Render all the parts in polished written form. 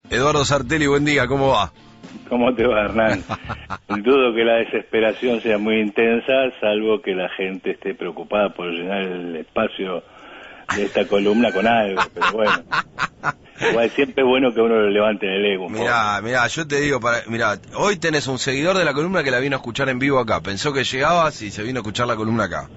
Eduardo Sartelli, buen día, ¿cómo va? ¿Cómo te va, Hernán? Dudo que la desesperación sea muy intensa, salvo que la gente esté preocupada por llenar el espacio de esta columna con algo, pero bueno. Igual siempre es bueno que uno lo levante en el ego un poco. Mirá, yo te digo, hoy tenés un seguidor de la columna que la vino a escuchar en vivo acá. Pensó que llegabas y se vino a escuchar la columna acá.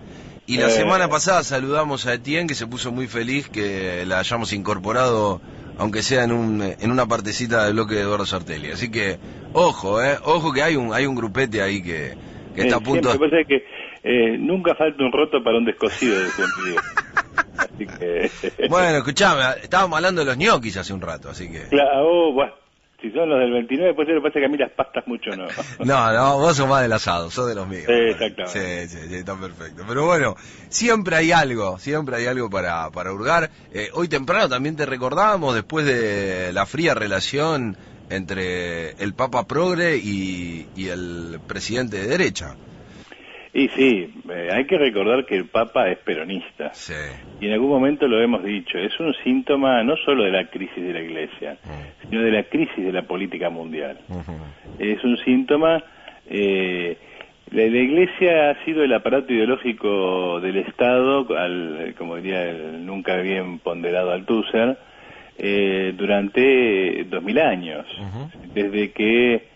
Y la semana pasada saludamos a Etienne, que se puso muy feliz que la hayamos incorporado, aunque sea en una partecita del bloque de Eduardo Sartelli. Así que, ojo que hay un grupete ahí que está a punto Siempre pasa que nunca falta un roto para un descosido, decía mi viejo. Así que... Bueno, escuchame, estábamos hablando de los ñoquis hace un rato, así que... Claro, bueno, si son los del 29, pues lo que pasa es que a mí las pastas mucho no. No, vos sos más del asado, sos de los míos. Sí, exactamente. Sí, está perfecto. Pero bueno, siempre hay algo para hurgar. Hoy temprano también te recordábamos, después de la fría relación entre el Papa Progre y el presidente de derecha. Y sí, hay que recordar que el Papa es peronista. Sí. Y en algún momento lo hemos dicho, es un síntoma no solo de la crisis de la Iglesia, sino de la crisis de la política mundial. Es un síntoma... la Iglesia ha sido el aparato ideológico del Estado, como diría el nunca bien ponderado Althusser, durante 2000 años. Desde que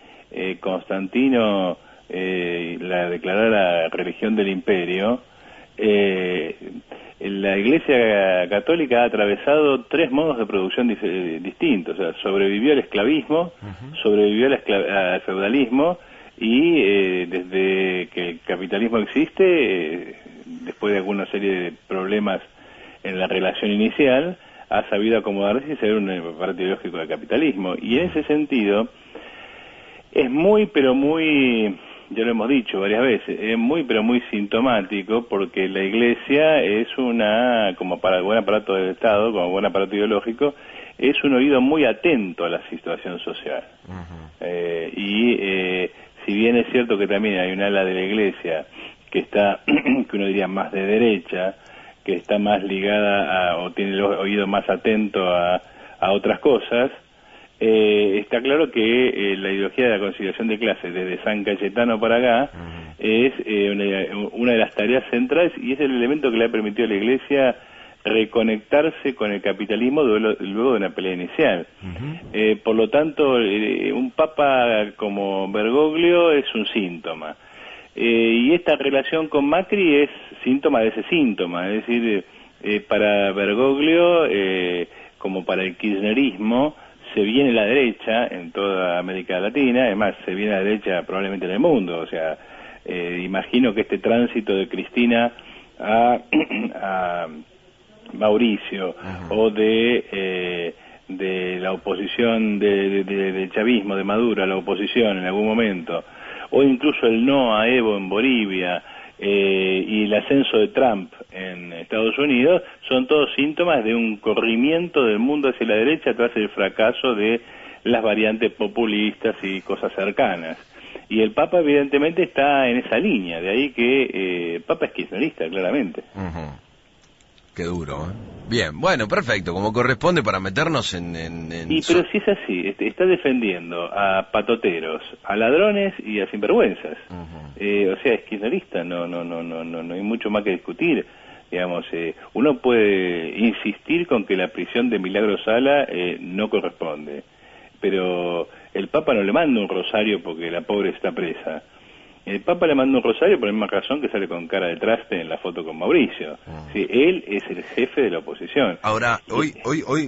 Constantino la declarara religión del imperio, la Iglesia Católica ha atravesado tres modos de producción distintos. O sea, sobrevivió al esclavismo, sobrevivió al feudalismo y desde que el capitalismo existe, después de alguna serie de problemas en la relación inicial, ha sabido acomodarse y ser un aparato ideológico del capitalismo. Y en ese sentido es muy, pero muy... ya lo hemos dicho varias veces, es muy pero muy sintomático porque la Iglesia es como para el buen aparato del Estado, como buen aparato ideológico, es un oído muy atento a la situación social. Si bien es cierto que también hay un ala de la Iglesia que está, que uno diría más de derecha, que está más ligada o tiene el oído más atento a otras cosas, está claro que la ideología de la conciliación de clases desde San Cayetano para acá es una de las tareas centrales y es el elemento que le ha permitido a la Iglesia reconectarse con el capitalismo luego de una pelea inicial. Por lo tanto, un papa como Bergoglio es un síntoma. Y esta relación con Macri es síntoma de ese síntoma, es decir, para Bergoglio, como para el kirchnerismo, se viene la derecha en toda América Latina, además se viene la derecha probablemente en el mundo, o sea, imagino que este tránsito de Cristina a Mauricio o de la oposición del chavismo, de Maduro a la oposición en algún momento, o incluso el no a Evo en Bolivia, y el ascenso de Trump en Estados Unidos, son todos síntomas de un corrimiento del mundo hacia la derecha tras el fracaso de las variantes populistas y cosas cercanas. Y el Papa evidentemente está en esa línea, de ahí que el Papa es kirchnerista, claramente. Qué duro, ¿eh? Bien, bueno, perfecto, como corresponde para meternos en... Pero si es así, está defendiendo a patoteros, a ladrones y a sinvergüenzas. O sea, es kirchnerista, no hay mucho más que discutir. Digamos, uno puede insistir con que la prisión de Milagro Sala no corresponde, pero el Papa no le manda un rosario porque la pobre está presa. El Papa le manda un rosario por la misma razón que sale con cara de traste en la foto con Mauricio. Sí, él es el jefe de la oposición. Ahora, hoy,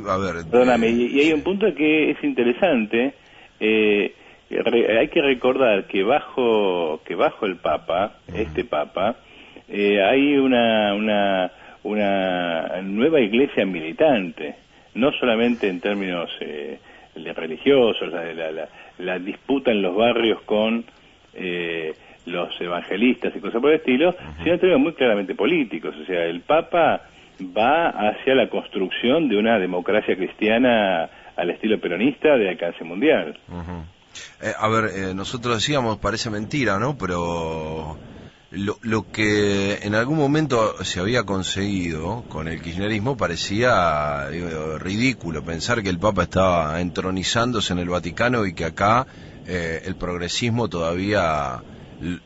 a ver... Perdóname, y hay un punto que es interesante. Hay que recordar que bajo el Papa, este Papa, hay una nueva iglesia militante, no solamente en términos religiosos, la disputa en los barrios con... los evangelistas y cosas por el estilo, sino en términos muy claramente políticos. O sea, el Papa va hacia la construcción de una democracia cristiana al estilo peronista de alcance mundial. Nosotros decíamos, parece mentira, ¿no? Pero Lo que en algún momento se había conseguido con el kirchnerismo parecía ridículo, pensar que el Papa estaba entronizándose en el Vaticano y que acá el progresismo todavía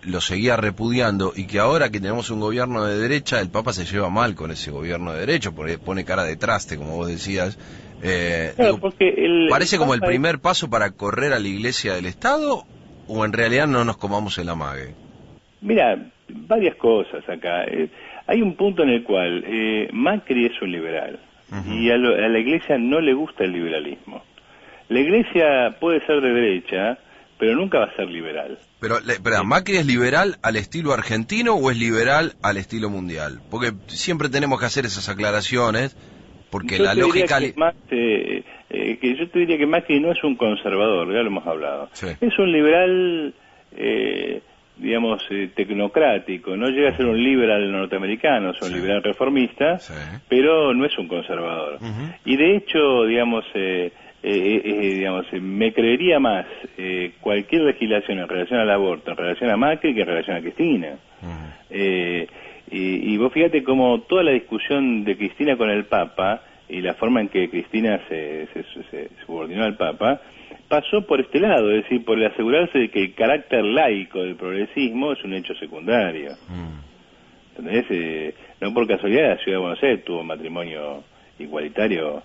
lo seguía repudiando, y que ahora que tenemos un gobierno de derecha, el Papa se lleva mal con ese gobierno de derecha, porque pone cara de traste, como vos decías. Claro, porque ¿Parece como el Papa primer paso para correr a la Iglesia del Estado, o en realidad no nos comamos el amague? Mira, varias cosas acá. Hay un punto en el cual Macri es un liberal y a la Iglesia no le gusta el liberalismo. La Iglesia puede ser de derecha, pero nunca va a ser liberal. Pero, ¿Macri es liberal al estilo argentino o es liberal al estilo mundial? Porque siempre tenemos que hacer esas aclaraciones, porque la lógica... yo te diría que Macri no es un conservador, ya lo hemos hablado. Sí. Es un liberal... digamos, tecnocrático, no llega a ser un liberal norteamericano, es un liberal reformista, pero no es un conservador. Y de hecho, digamos, me creería más cualquier legislación en relación al aborto, en relación a Macri, que en relación a Cristina. Y vos fíjate cómo toda la discusión de Cristina con el Papa, y la forma en que Cristina se subordinó al Papa, pasó por este lado, es decir, por el asegurarse de que el carácter laico del progresismo es un hecho secundario. ¿Entendés? No por casualidad la Ciudad de Buenos Aires tuvo un matrimonio igualitario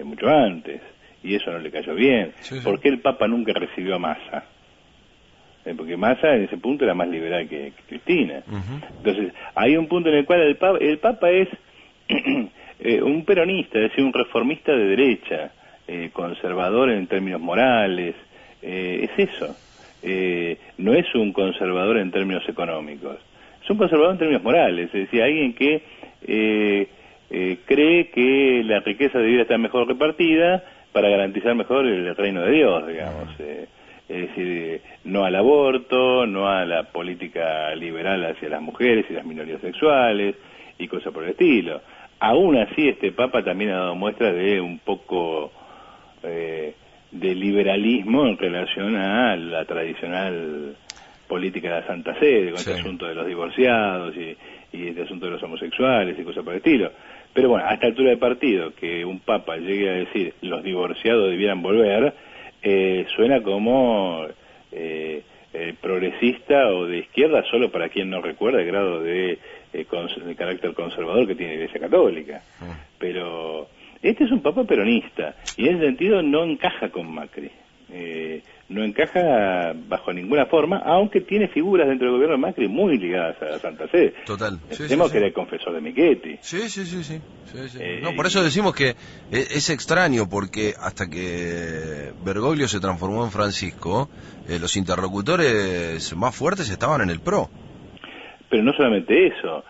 mucho antes, y eso no le cayó bien. ¿Por qué el Papa nunca recibió a Massa? Porque Massa en ese punto era más liberal que Cristina. Entonces, hay un punto en el cual el Papa es un peronista, es decir, un reformista de derecha, conservador en términos morales, es eso. No es un conservador en términos económicos, es un conservador en términos morales, es decir, alguien que cree que la riqueza debiera estar mejor repartida para garantizar mejor el reino de Dios, digamos. Es decir, no al aborto, no a la política liberal hacia las mujeres y las minorías sexuales y cosas por el estilo. Aún así, este Papa también ha dado muestras de un poco de liberalismo en relación a la tradicional política de la Santa Sede, con este asunto de los divorciados y este asunto de los homosexuales y cosas por el estilo. Pero bueno, a esta altura de partido, que un Papa llegue a decir los divorciados debieran volver, suena como progresista o de izquierda, solo para quien no recuerda el grado de carácter conservador que tiene la Iglesia Católica. Pero este es un Papa peronista, y en ese sentido no encaja con Macri. No encaja bajo ninguna forma, aunque tiene figuras dentro del gobierno de Macri muy ligadas a la Santa Sede. Total. Pensemos que era el confesor de Michetti. Sí. No, por eso decimos que es extraño, porque hasta que Bergoglio se transformó en Francisco, los interlocutores más fuertes estaban en el PRO. Pero no solamente eso,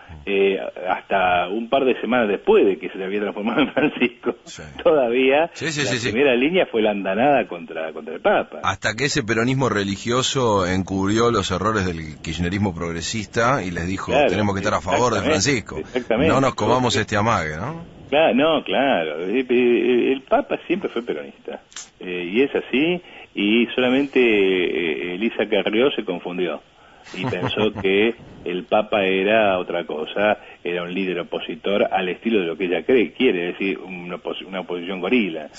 hasta un par de semanas después de que se le había transformado en Francisco, todavía la primera línea fue la andanada contra el Papa. Hasta que ese peronismo religioso encubrió los errores del kirchnerismo progresista y les dijo, tenemos que estar a favor de Francisco. No nos comamos este amague, ¿no? Claro. El Papa siempre fue peronista, y es así, y solamente Elisa Carrió se confundió y pensó que el Papa era otra cosa, era un líder opositor al estilo de lo que ella quiere, es decir, una oposición gorila.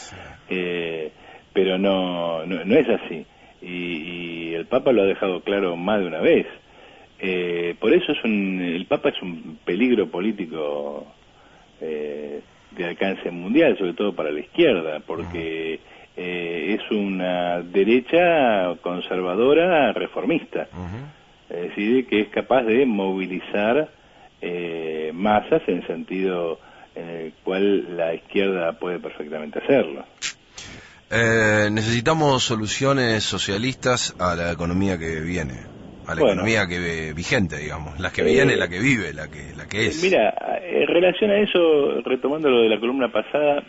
Pero no es así, y el Papa lo ha dejado claro más de una vez. Por eso el Papa es un peligro político de alcance mundial, sobre todo para la izquierda, porque es una derecha conservadora reformista. Es decir, que es capaz de movilizar masas en sentido en el cual la izquierda puede perfectamente hacerlo. Necesitamos soluciones socialistas a la economía que viene, a la economía que vigente, digamos, la que viene, la que vive, la que es. Mira, en relación a eso, retomando lo de la columna pasada,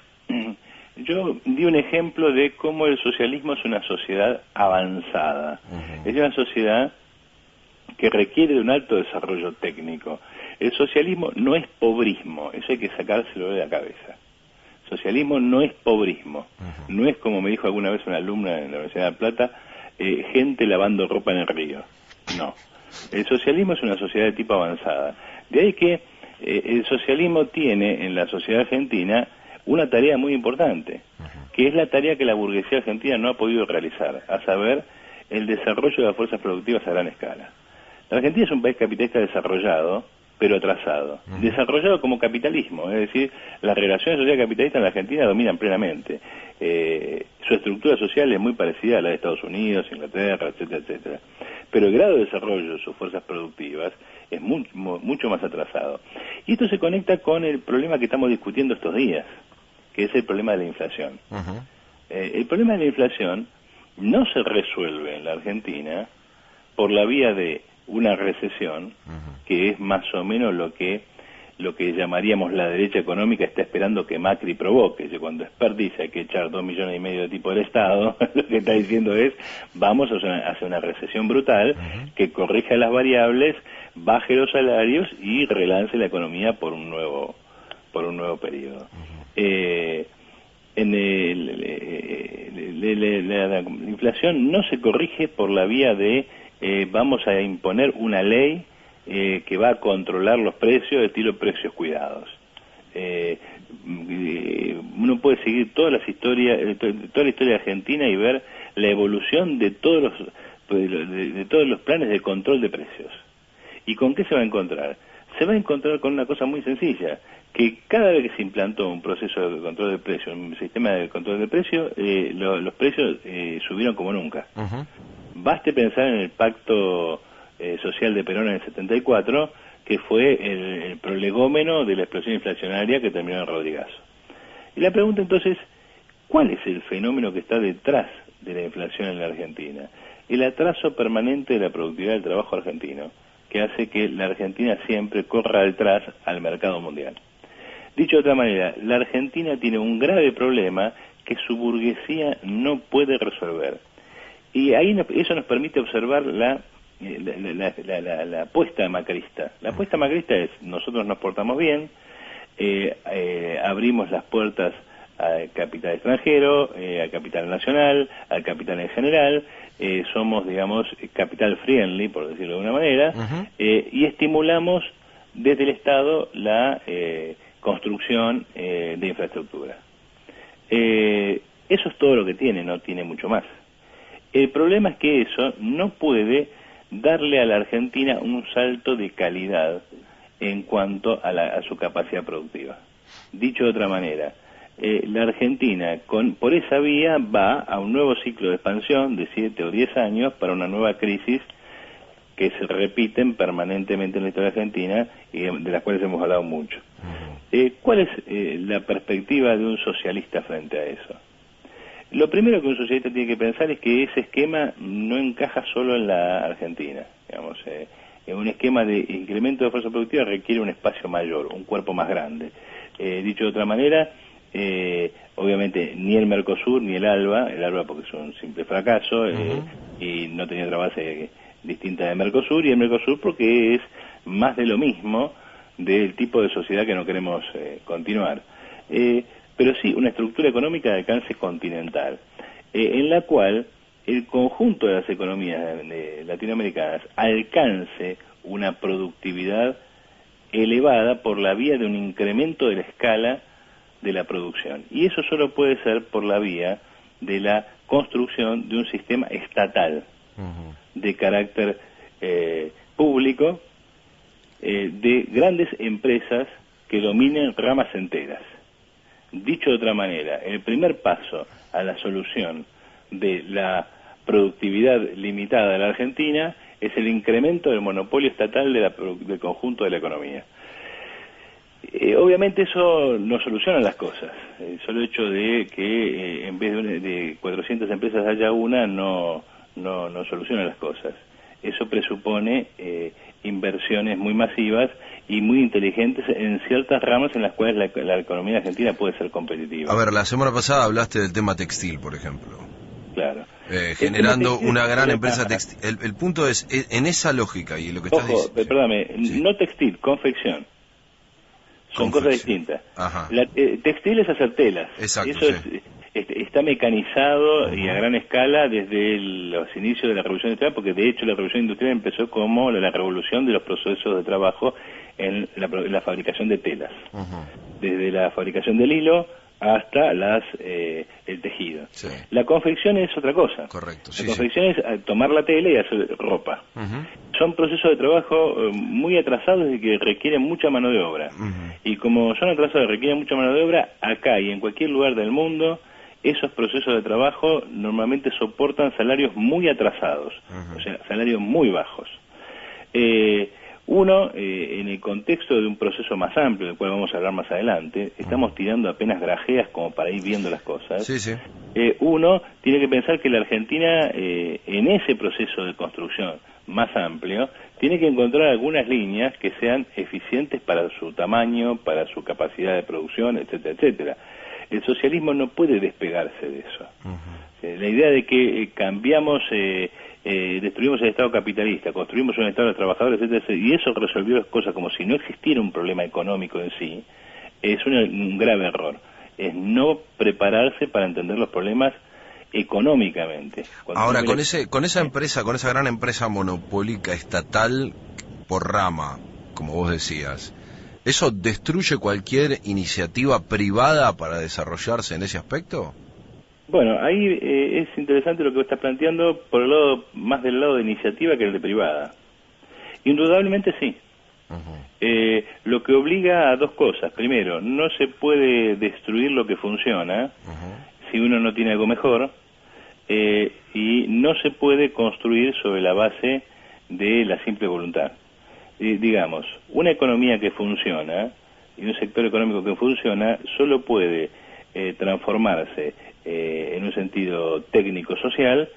yo di un ejemplo de cómo el socialismo es una sociedad avanzada, es una sociedad que requiere de un alto desarrollo técnico. El socialismo no es pobrismo, eso hay que sacárselo de la cabeza. Socialismo no es pobrismo, no es, como me dijo alguna vez una alumna en la Universidad de La Plata, gente lavando ropa en el río. No, El socialismo es una sociedad de tipo avanzada. De ahí que el socialismo tiene en la sociedad argentina una tarea muy importante, que es la tarea que la burguesía argentina no ha podido realizar, a saber, el desarrollo de las fuerzas productivas a gran escala. La Argentina es un país capitalista desarrollado, pero atrasado. Desarrollado como capitalismo, es decir, las relaciones sociales capitalistas en la Argentina dominan plenamente. Su estructura social es muy parecida a la de Estados Unidos, Inglaterra, etcétera, etcétera. Pero el grado de desarrollo de sus fuerzas productivas es mucho más atrasado. Y esto se conecta con el problema que estamos discutiendo estos días, que es el problema de la inflación. El problema de la inflación no se resuelve en la Argentina por la vía de una recesión, que es más o menos lo que llamaríamos la derecha económica está esperando que Macri provoque. Cuando Expert dice que echar 2,5 millones de tipos del Estado, lo que está diciendo es vamos a hacer una recesión brutal que corrija las variables, baje los salarios y relance la economía por un nuevo periodo. La inflación no se corrige por la vía de vamos a imponer una ley que va a controlar los precios, de estilo precios cuidados. Uno puede seguir toda la historia argentina y ver la evolución de todos los planes de control de precios. ¿Y con qué se va a encontrar? Se va a encontrar con una cosa muy sencilla, que cada vez que se implantó un proceso de control de precios, un sistema de control de precios, los precios subieron como nunca. Baste pensar en el pacto social de Perón en el 74, que fue el prolegómeno de la explosión inflacionaria que terminó en Rodrigazo. Y la pregunta entonces, ¿cuál es el fenómeno que está detrás de la inflación en la Argentina? El atraso permanente de la productividad del trabajo argentino, que hace que la Argentina siempre corra detrás al mercado mundial. Dicho de otra manera, la Argentina tiene un grave problema que su burguesía no puede resolver. Y ahí eso nos permite observar la apuesta macrista. La apuesta macrista es, nosotros nos portamos bien, abrimos las puertas al capital extranjero, al capital nacional, al capital en general, somos, digamos, capital friendly, por decirlo de una manera, y estimulamos desde el Estado la construcción de infraestructura. Eso es todo lo que tiene, no tiene mucho más. El problema es que eso no puede darle a la Argentina un salto de calidad en cuanto a su capacidad productiva. Dicho de otra manera, la Argentina por esa vía va a un nuevo ciclo de expansión de 7 o 10 años para una nueva crisis que se repiten permanentemente en la historia argentina y de las cuales hemos hablado mucho. ¿Cuál es la perspectiva de un socialista frente a eso? Lo primero que un socialista tiene que pensar es que ese esquema no encaja solo en la Argentina. Digamos, un esquema de incremento de fuerza productiva requiere un espacio mayor, un cuerpo más grande. Dicho de otra manera, obviamente ni el Mercosur ni el ALBA porque es un simple fracaso y no tenía otra base distinta de Mercosur, y el Mercosur porque es más de lo mismo del tipo de sociedad que no queremos continuar. Pero sí una estructura económica de alcance continental, en la cual el conjunto de las economías latinoamericanas alcance una productividad elevada por la vía de un incremento de la escala de la producción. Y eso solo puede ser por la vía de la construcción de un sistema estatal de carácter público, de grandes empresas que dominen ramas enteras. Dicho de otra manera, el primer paso a la solución de la productividad limitada de la Argentina es el incremento del monopolio estatal del conjunto de la economía. Obviamente eso no soluciona las cosas. El solo hecho de que en vez de 400 empresas haya una no soluciona las cosas. Eso presupone inversiones muy masivas y muy inteligentes en ciertas ramas en las cuales la economía argentina puede ser competitiva. A ver, la semana pasada hablaste del tema textil, por ejemplo. Claro. Generando una gran empresa textil. El punto es, en esa lógica y lo que estás diciendo... Perdóname, sí. No textil, confección. Son cosas distintas. Ajá. Textil es hacer telas. Exacto, eso sí. es está mecanizado y a gran escala desde los inicios de la revolución industrial, porque de hecho la revolución industrial empezó como la revolución de los procesos de trabajo en la fabricación de telas, desde la fabricación del hilo hasta el tejido. Sí. La confección es otra cosa. Correcto. La confección es tomar la tela y hacer ropa. Son procesos de trabajo muy atrasados y que requieren mucha mano de obra. Y como son atrasados y requieren mucha mano de obra, acá y en cualquier lugar del mundo, esos procesos de trabajo normalmente soportan salarios muy atrasados, o sea, salarios muy bajos. En el contexto de un proceso más amplio, del cual vamos a hablar más adelante, estamos tirando apenas grajeas como para ir viendo las cosas. Uno tiene que pensar que la Argentina, en ese proceso de construcción más amplio, tiene que encontrar algunas líneas que sean eficientes para su tamaño, para su capacidad de producción, etcétera, etcétera. El socialismo no puede despegarse de eso. La idea de que cambiamos, destruimos el Estado capitalista, construimos un Estado de trabajadores, etcétera, y eso resolvió las cosas como si no existiera un problema económico en sí, es un grave error. Es no prepararse para entender los problemas económicamente. Ahora, con esa empresa, con esa gran empresa monopólica estatal por rama, como vos decías, ¿eso destruye cualquier iniciativa privada para desarrollarse en ese aspecto? Bueno, ahí es interesante lo que vos estás planteando por el lado, más del lado de iniciativa que el de privada. Indudablemente sí. Lo que obliga a dos cosas. Primero, no se puede destruir lo que funciona si uno no tiene algo mejor, y no se puede construir sobre la base de la simple voluntad. Digamos, una economía que funciona y un sector económico que funciona solo puede transformarse en un sentido técnico-social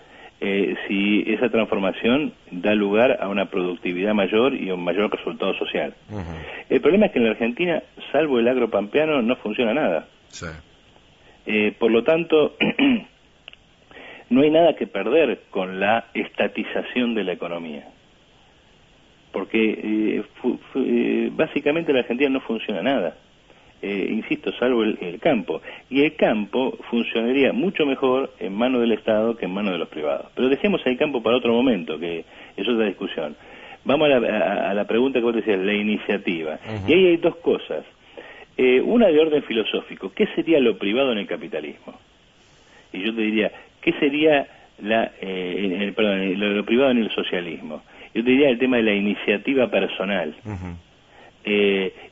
si esa transformación da lugar a una productividad mayor y a un mayor resultado social. El problema es que en la Argentina, salvo el agropampeano, no funciona nada. Por lo tanto, no hay nada que perder con la estatización de la economía. Porque básicamente en la Argentina no funciona nada. Insisto, salvo el campo. Y el campo funcionaría mucho mejor en manos del Estado que en manos de los privados. Pero dejemos el campo para otro momento, que es otra discusión. Vamos a la pregunta que vos decías, la iniciativa. Y ahí hay dos cosas. Una de orden filosófico. ¿Qué sería lo privado en el capitalismo? Y yo te diría, ¿qué sería lo privado en el socialismo? Yo te diría el tema de la iniciativa personal.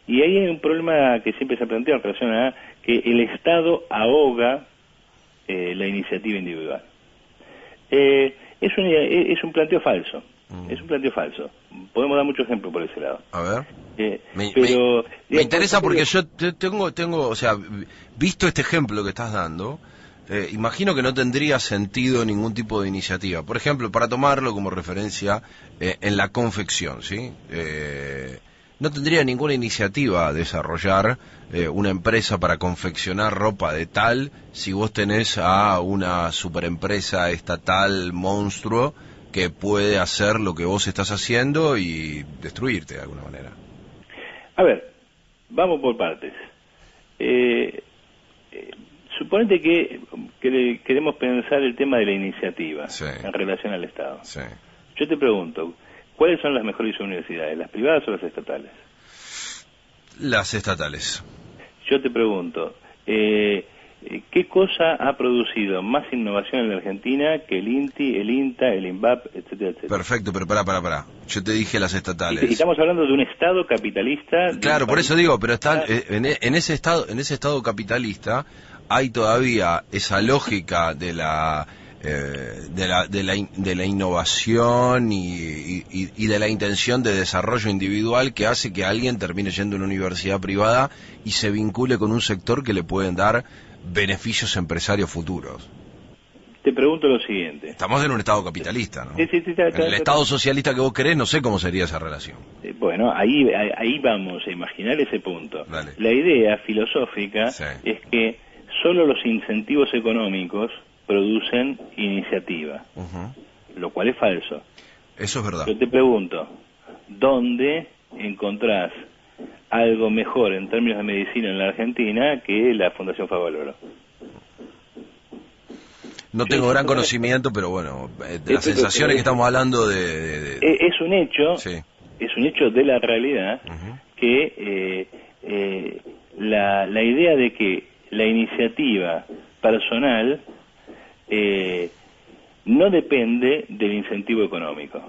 Y ahí hay un problema que siempre se ha planteado en relación a que el Estado ahoga la iniciativa individual. Es un planteo falso. Es un planteo falso. Podemos dar muchos ejemplos por ese lado. A ver. Me interesa porque yo tengo, o sea, visto este ejemplo que estás dando, imagino que no tendría sentido ningún tipo de iniciativa. Por ejemplo, para tomarlo como referencia en la confección, ¿sí? No tendría ninguna iniciativa desarrollar una empresa para confeccionar ropa de tal si vos tenés a una superempresa estatal monstruo que puede hacer lo que vos estás haciendo y destruirte de alguna manera. A ver, vamos por partes. Suponete que queremos pensar el tema de la iniciativa en relación al Estado. Yo te pregunto, ¿cuáles son las mejores universidades, las privadas o las estatales? Las estatales. Yo te pregunto, ¿qué cosa ha producido más innovación en la Argentina que el INTI, el INTA, el INVAP, etcétera, etcétera? Perfecto, pero pará. Yo te dije las estatales. Y estamos hablando de un Estado capitalista. Claro, por eso digo, pero están en ese estado capitalista hay todavía esa lógica de la innovación y de la intención de desarrollo individual que hace que alguien termine yendo a una universidad privada y se vincule con un sector que le pueden dar beneficios empresarios futuros. Te pregunto lo siguiente. Estamos en un estado capitalista, ¿no? Sí, en el estado socialista que vos querés, no sé cómo sería esa relación. Bueno, ahí vamos a imaginar ese punto. Dale. La idea filosófica es que solo los incentivos económicos producen iniciativa, lo cual es falso. Eso es verdad. Yo te pregunto, ¿dónde encontrás algo mejor en términos de medicina en la Argentina que la Fundación Favaloro? No tengo gran conocimiento, pero bueno, de las sensaciones que estamos hablando es un hecho, sí. Es un hecho de la realidad que la idea de que la iniciativa personal no depende del incentivo económico.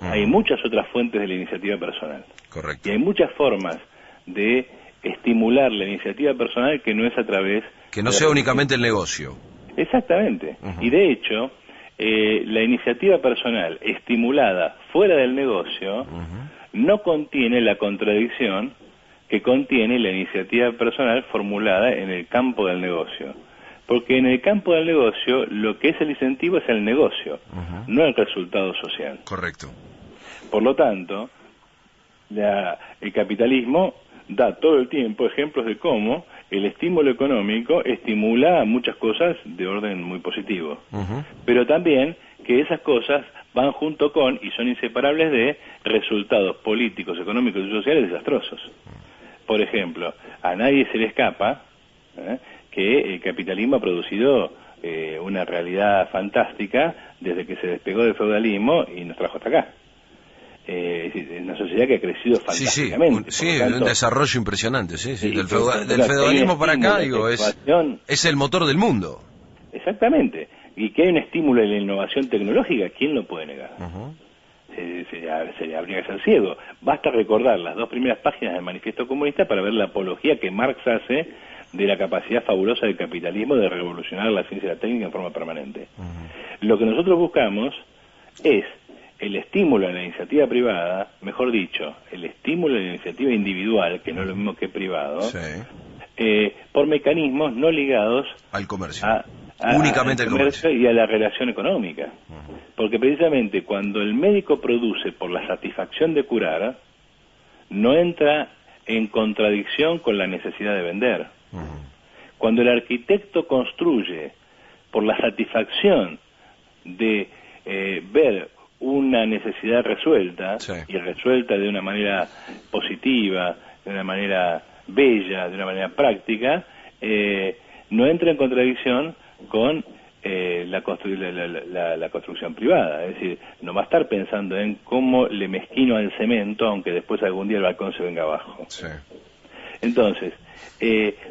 Hay muchas otras fuentes de la iniciativa personal. Correcto. Y hay muchas formas de estimular la iniciativa personal que no es a través... Que no sea únicamente el negocio. Exactamente. Y de hecho, la iniciativa personal estimulada fuera del negocio no contiene la contradicción que contiene la iniciativa personal formulada en el campo del negocio. Porque en el campo del negocio lo que es el incentivo es el negocio, no el resultado social. Correcto. Por lo tanto, el capitalismo da todo el tiempo ejemplos de cómo el estímulo económico estimula muchas cosas de orden muy positivo, pero también que esas cosas van junto con y son inseparables de resultados políticos, económicos y sociales desastrosos. Por ejemplo, a nadie se le escapa que el capitalismo ha producido una realidad fantástica desde que se despegó del feudalismo y nos trajo hasta acá. Es decir, una sociedad que ha crecido fantásticamente. Sí, un desarrollo impresionante, del feudalismo para acá, digo, es el motor del mundo. Exactamente, y que hay un estímulo en la innovación tecnológica, ¿quién lo puede negar? Se habría que ser ciego. Basta recordar las 2 primeras páginas del Manifiesto Comunista para ver la apología que Marx hace de la capacidad fabulosa del capitalismo de revolucionar la ciencia y la técnica en forma permanente. Lo que nosotros buscamos es el estímulo a la iniciativa privada, mejor dicho, el estímulo a la iniciativa individual, que no es lo mismo que privado, por mecanismos no ligados al comercio, únicamente al comercio y a la relación económica. Porque precisamente cuando el médico produce por la satisfacción de curar, no entra en contradicción con la necesidad de vender. Cuando el arquitecto construye por la satisfacción de ver una necesidad resuelta, y resuelta de una manera positiva, de una manera bella, de una manera práctica, no entra en contradicción con la construcción privada. Es decir, no va a estar pensando en cómo le mezquino al cemento, aunque después algún día el balcón se venga abajo. Entonces,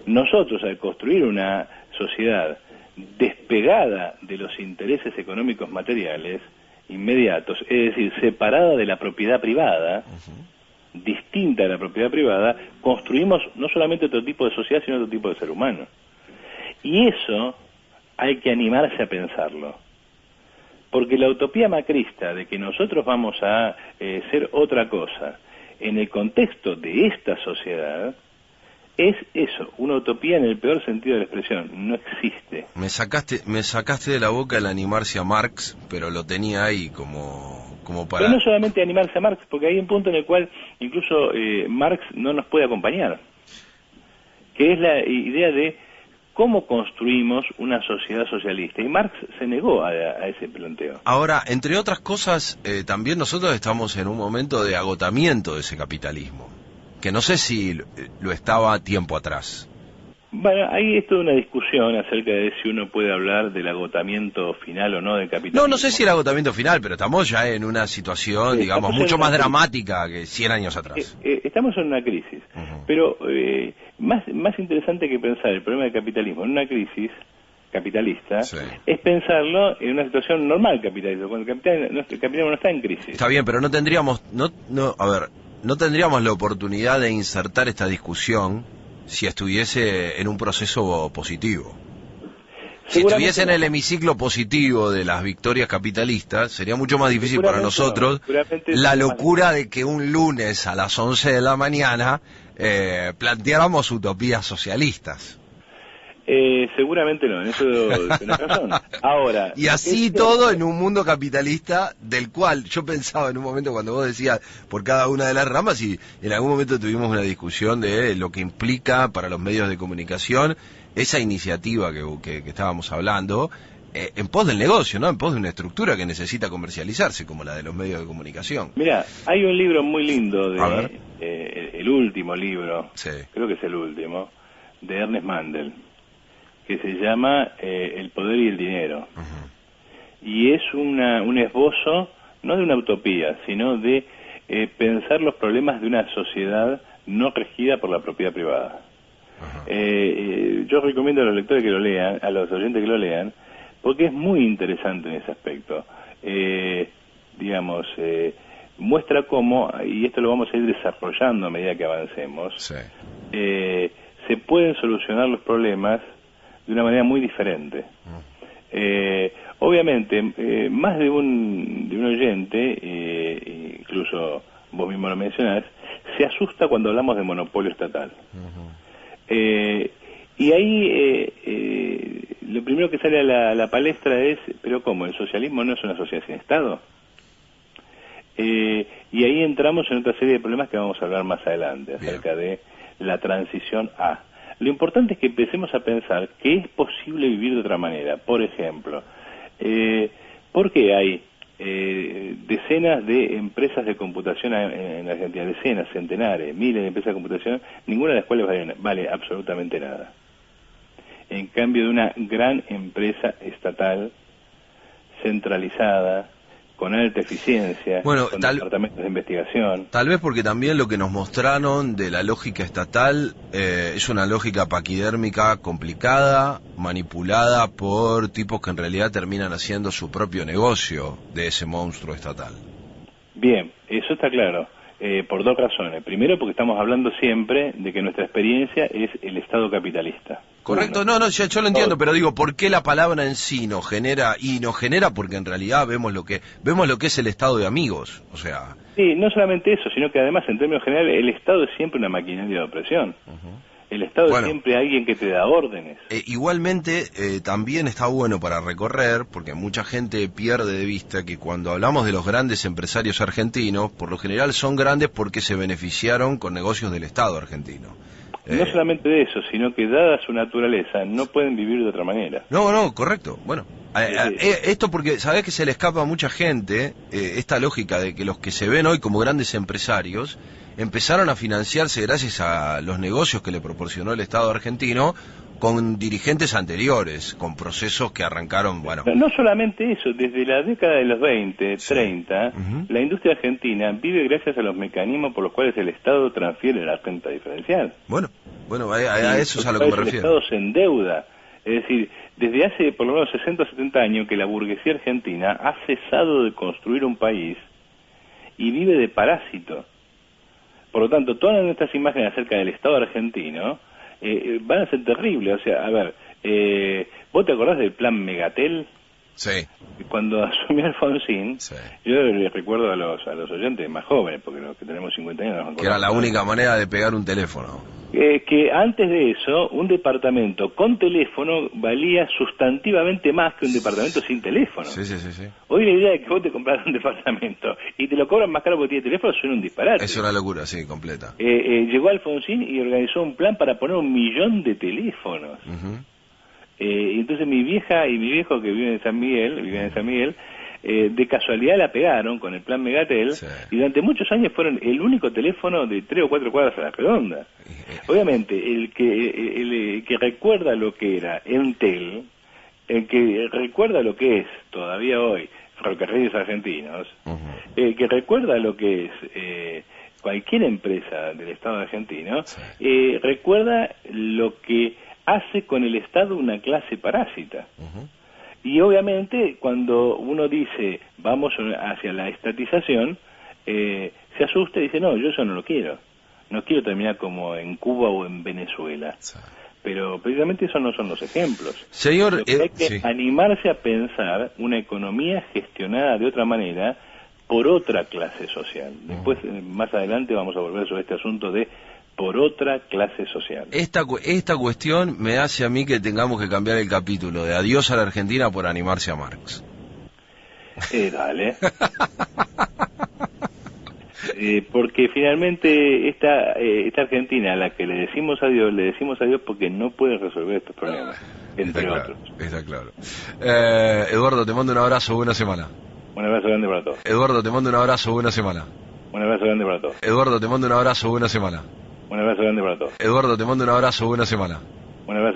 nosotros al construir una sociedad despegada de los intereses económicos materiales inmediatos, es decir, separada de la propiedad privada, distinta de la propiedad privada, construimos no solamente otro tipo de sociedad, sino otro tipo de ser humano. Y eso hay que animarse a pensarlo. Porque la utopía macrista de que nosotros vamos a ser otra cosa en el contexto de esta sociedad es eso, una utopía en el peor sentido de la expresión, no existe. Me sacaste de la boca el animarse a Marx, pero lo tenía ahí como para... Pero no solamente animarse a Marx, porque hay un punto en el cual incluso Marx no nos puede acompañar, que es la idea de cómo construimos una sociedad socialista, y Marx se negó a ese planteo. Ahora, entre otras cosas, también nosotros estamos en un momento de agotamiento de ese capitalismo, que no sé si lo estaba tiempo atrás. Bueno, hay esto de una discusión acerca de si uno puede hablar del agotamiento final o no del capitalismo. No sé si el agotamiento final, pero estamos ya en una situación, digamos, mucho más dramática que 100 años atrás. Estamos en una crisis, pero más interesante que pensar el problema del capitalismo en una crisis capitalista es pensarlo en una situación normal capitalista, cuando el capitalismo no está en crisis. Está bien, pero no tendríamos la oportunidad de insertar esta discusión si estuviese en un proceso positivo. Si estuviese en el hemiciclo positivo de las victorias capitalistas, sería mucho más difícil para nosotros la locura de que un lunes a las 11 de la mañana planteáramos utopías socialistas. Seguramente no, en eso tenés razón. Ahora, y así todo en un mundo capitalista del cual yo pensaba en un momento cuando vos decías por cada una de las ramas, y en algún momento tuvimos una discusión de lo que implica para los medios de comunicación esa iniciativa que estábamos hablando en pos del negocio, ¿no? En pos de una estructura que necesita comercializarse como la de los medios de comunicación. Mira, hay un libro muy lindo el último libro, creo que es el último, de Ernest Mandel, que se llama El poder y el dinero. Y es un esbozo, no de una utopía, sino de pensar los problemas de una sociedad no regida por la propiedad privada. Yo recomiendo a los lectores que lo lean, a los oyentes que lo lean, porque es muy interesante en ese aspecto. Muestra cómo, y esto lo vamos a ir desarrollando a medida que avancemos, Sí. Se pueden solucionar los problemas de una manera muy diferente. Obviamente, más de un oyente, incluso vos mismo lo mencionás, se asusta cuando hablamos de monopolio estatal. Y ahí lo primero que sale a la palestra es, pero ¿cómo? ¿El socialismo no es una sociedad sin Estado? Y ahí entramos en otra serie de problemas que vamos a hablar más adelante, acerca de la transición a. Lo importante es que empecemos a pensar que es posible vivir de otra manera. Por ejemplo, ¿por qué hay decenas de empresas de computación en Argentina? Decenas, centenares, miles de empresas de computación, ninguna de las cuales vale absolutamente nada. En cambio de una gran empresa estatal, centralizada, con alta eficiencia, bueno, con departamentos de investigación. Tal vez porque también lo que nos mostraron de la lógica estatal es una lógica paquidérmica complicada, manipulada por tipos que en realidad terminan haciendo su propio negocio de ese monstruo estatal. Bien, eso está claro, por dos razones. Primero, porque estamos hablando siempre de que nuestra experiencia es el Estado capitalista. Correcto, no, yo lo entiendo, pero digo, ¿por qué la palabra en sí nos genera? Y nos genera porque en realidad vemos lo que es el Estado de amigos, o sea. Sí, no solamente eso, sino que además en términos generales el Estado es siempre una maquinaria de opresión. El Estado es siempre alguien que te da órdenes. Igualmente, también está bueno para recorrer, porque mucha gente pierde de vista que cuando hablamos de los grandes empresarios argentinos, por lo general son grandes porque se beneficiaron con negocios del Estado argentino. No solamente de eso, sino que dada su naturaleza, no pueden vivir de otra manera. No, correcto. Bueno, esto porque, ¿sabés que se le escapa a mucha gente esta lógica de que los que se ven hoy como grandes empresarios empezaron a financiarse gracias a los negocios que le proporcionó el Estado argentino con dirigentes anteriores, con procesos que arrancaron, bueno. No solamente eso, desde la década de los 20, 30, la industria argentina vive gracias a los mecanismos por los cuales el Estado transfiere la renta diferencial. Bueno, a eso es a lo que me refiero. El Estado se endeuda. Es decir, desde hace por lo menos 60 o 70 años que la burguesía argentina ha cesado de construir un país y vive de parásito. Por lo tanto, todas nuestras imágenes acerca del Estado argentino van a ser terribles. O sea, a ver, ¿vos te acordás del plan Megatel? Sí. Cuando asumió Alfonsín, yo les recuerdo a los oyentes más jóvenes, porque los que tenemos 50 años nos acordamos. Que era la única manera de pegar un teléfono. Que antes de eso, un departamento con teléfono valía sustantivamente más que un departamento sin teléfono. Sí. Hoy la idea de que vos te compras un departamento y te lo cobran más caro porque tiene teléfono suena un disparate. Es una locura, sí, completa. Llegó Alfonsín y organizó un plan para poner 1 millón de teléfonos. Y entonces mi vieja y mi viejo que viven en San Miguel, de casualidad la pegaron con el plan Megatel y durante muchos años fueron el único teléfono de 3 o 4 cuadras a la redonda. Obviamente, el que recuerda lo que era Entel, el que recuerda lo que es todavía hoy Ferrocarriles Argentinos, el que recuerda lo que es cualquier empresa del Estado argentino, recuerda lo que hace con el Estado una clase parásita. Y obviamente cuando uno dice vamos hacia la estatización, se asusta y dice no, yo eso no lo quiero. No quiero terminar como en Cuba o en Venezuela. Pero precisamente esos no son los ejemplos. Señor, hay que animarse a pensar una economía gestionada de otra manera por otra clase social. Después, más adelante, vamos a volver sobre este asunto de por otra clase social. Esta cuestión me hace a mí que tengamos que cambiar el capítulo de Adiós a la Argentina por Animarse a Marx. Dale. Porque finalmente esta Argentina a la que le decimos adiós porque no puede resolver estos problemas, entre otros. Está claro. Eduardo, te mando un abrazo, buena semana. Un abrazo grande para todos. Eduardo, te mando un abrazo, buena semana. Un abrazo grande para todos. Eduardo, te mando un abrazo, buena semana. Un abrazo grande para todos. Eduardo, te mando un abrazo, buena semana. Un abrazo.